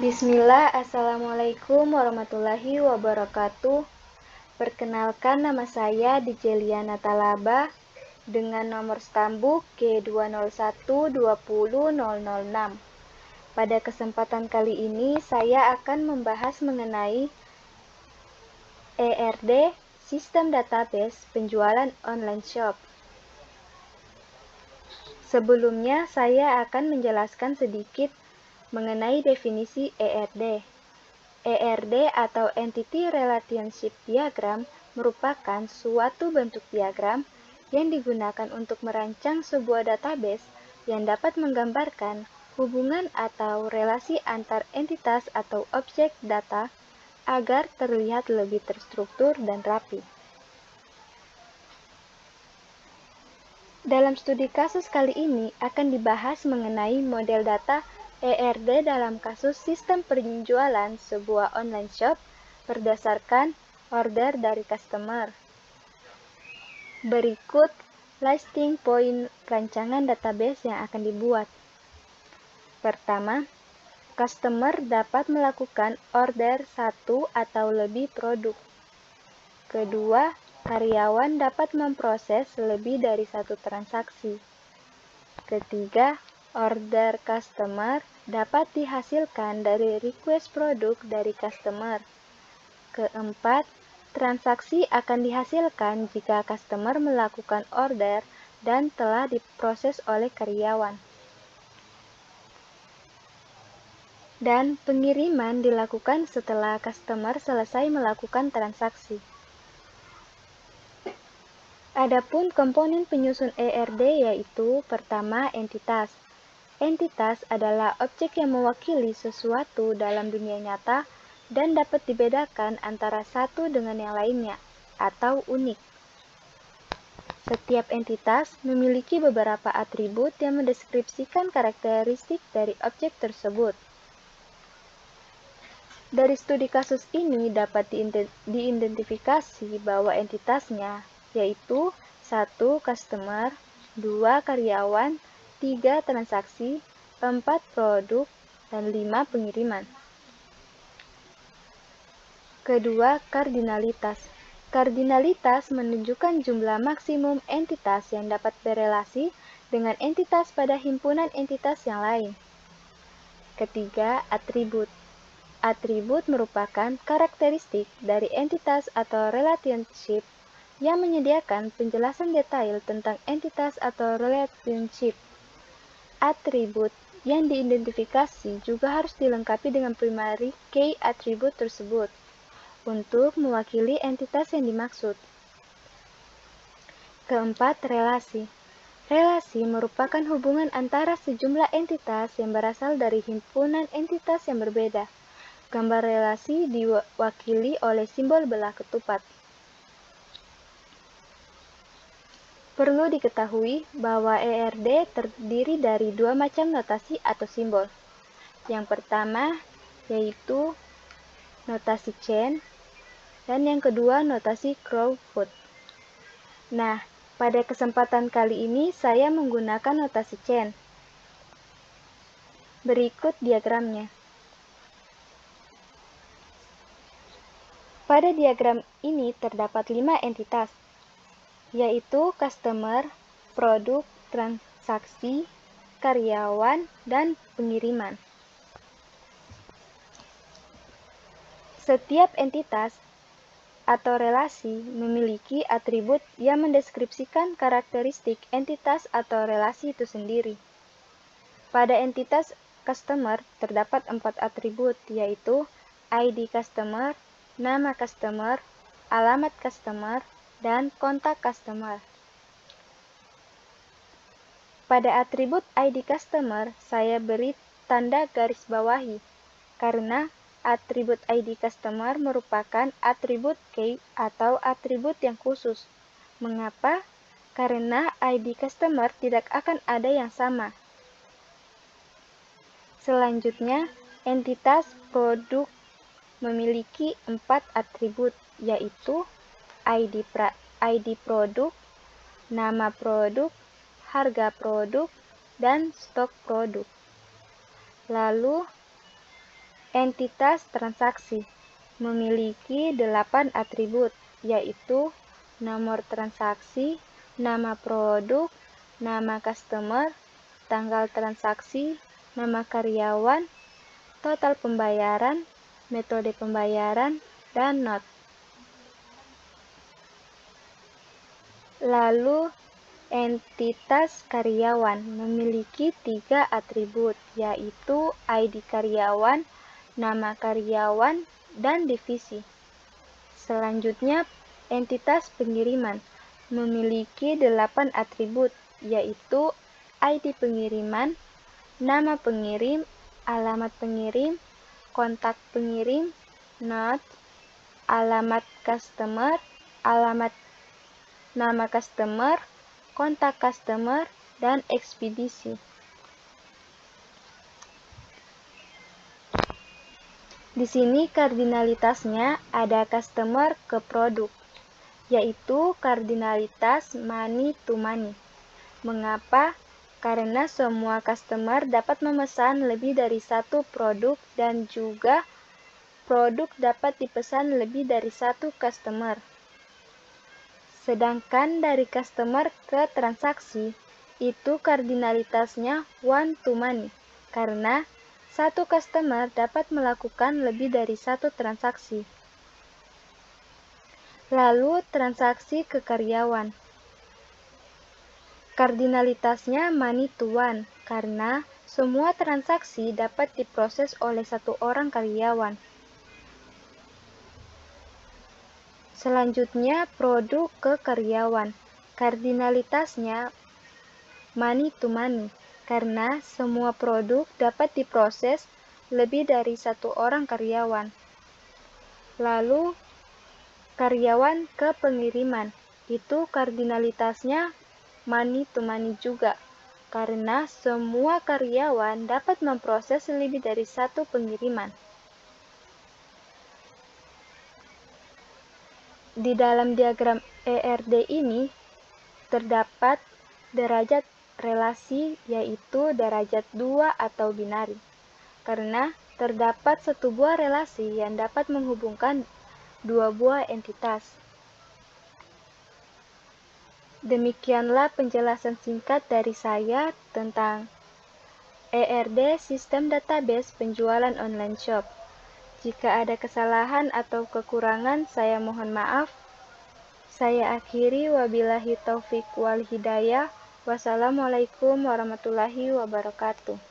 Bismillah, Assalamualaikum warahmatullahi wabarakatuh. Perkenalkan, nama saya Dijeliana Talaba dengan nomor stambuk G201200006. Pada kesempatan kali ini, saya akan membahas mengenai ERD, Sistem Database Penjualan Online Shop. Sebelumnya, saya akan menjelaskan sedikit mengenai definisi ERD. ERD atau Entity Relationship Diagram merupakan suatu bentuk diagram yang digunakan untuk merancang sebuah database yang dapat menggambarkan hubungan atau relasi antar entitas atau objek data agar terlihat lebih terstruktur dan rapi. Dalam studi kasus kali ini akan dibahas mengenai model data ERD dalam kasus sistem penjualan sebuah online shop berdasarkan order dari customer. Berikut listing point rancangan database yang akan dibuat. Pertama, customer dapat melakukan order satu atau lebih produk. Kedua, karyawan dapat memproses lebih dari satu transaksi. Ketiga, order customer dapat dihasilkan dari request produk dari customer. Keempat, transaksi akan dihasilkan jika customer melakukan order dan telah diproses oleh karyawan. Dan pengiriman dilakukan setelah customer selesai melakukan transaksi. Adapun komponen penyusun ERD yaitu pertama, entitas. Entitas adalah objek yang mewakili sesuatu dalam dunia nyata dan dapat dibedakan antara satu dengan yang lainnya, atau unik. Setiap entitas memiliki beberapa atribut yang mendeskripsikan karakteristik dari objek tersebut. Dari studi kasus ini dapat diidentifikasi bahwa entitasnya yaitu 1. Customer, 2. Karyawan, 3. Transaksi, 4. Produk, dan 5. Pengiriman. Kedua, kardinalitas. Kardinalitas menunjukkan jumlah maksimum entitas yang dapat berelasi dengan entitas pada himpunan entitas yang lain. Ketiga, atribut. Atribut merupakan karakteristik dari entitas atau relationship yang menyediakan penjelasan detail tentang entitas atau relationship. Atribut yang diidentifikasi juga harus dilengkapi dengan primary key atribut tersebut untuk mewakili entitas yang dimaksud. Keempat, relasi. Relasi merupakan hubungan antara sejumlah entitas yang berasal dari himpunan entitas yang berbeda. Gambar relasi diwakili oleh simbol belah ketupat. Perlu diketahui bahwa ERD terdiri dari dua macam notasi atau simbol. Yang pertama yaitu notasi chain dan yang kedua notasi crowfoot. Nah, pada kesempatan kali ini saya menggunakan notasi chain. Berikut diagramnya. Pada diagram ini terdapat 5 entitas, yaitu customer, produk, transaksi, karyawan, dan pengiriman. Setiap entitas atau relasi memiliki atribut yang mendeskripsikan karakteristik entitas atau relasi itu sendiri. Pada entitas customer terdapat 4 atribut, yaitu ID customer, nama customer, alamat customer, dan kontak customer. Pada atribut ID customer, saya beri tanda garis bawahi, karena atribut ID customer merupakan atribut key atau atribut yang khusus. Mengapa? Karena ID customer tidak akan ada yang sama. Selanjutnya, entitas produk memiliki 4 atribut, yaitu ID produk, nama produk, harga produk, dan stok produk. Lalu, Entitas transaksi memiliki 8 atribut, yaitu nomor transaksi, nama produk, nama customer, tanggal transaksi, nama karyawan, total pembayaran, metode pembayaran, dan not. Lalu, entitas karyawan memiliki 3 atribut, yaitu ID karyawan, nama karyawan, dan divisi. Selanjutnya, entitas pengiriman memiliki 8 atribut, yaitu ID pengiriman, nama pengirim, alamat pengirim, kontak pengirim, not, alamat customer, alamat nama customer, kontak customer, dan ekspedisi. Di sini kardinalitasnya ada customer ke produk, yaitu kardinalitas money to money. Mengapa? Karena semua customer dapat memesan lebih dari satu produk dan juga produk dapat dipesan lebih dari satu customer. Sedangkan dari customer ke transaksi, itu kardinalitasnya one to many, karena satu customer dapat melakukan lebih dari satu transaksi. Lalu transaksi ke karyawan. Kardinalitasnya money to one, karena semua transaksi dapat diproses oleh satu orang karyawan. Selanjutnya produk ke karyawan. Kardinalitasnya money to money, karena semua produk dapat diproses lebih dari satu orang karyawan. Lalu, karyawan ke pengiriman, itu kardinalitasnya money to money juga, karena semua karyawan dapat memproses lebih dari satu pengiriman. Di dalam diagram ERD ini, terdapat derajat relasi, yaitu derajat 2 atau binari, karena terdapat satu buah relasi yang dapat menghubungkan dua buah entitas. Demikianlah penjelasan singkat dari saya tentang ERD Sistem Database Penjualan Online Shop. Jika ada kesalahan atau kekurangan, saya mohon maaf. Saya akhiri, wabillahi taufik wal hidayah. Wassalamualaikum warahmatullahi wabarakatuh.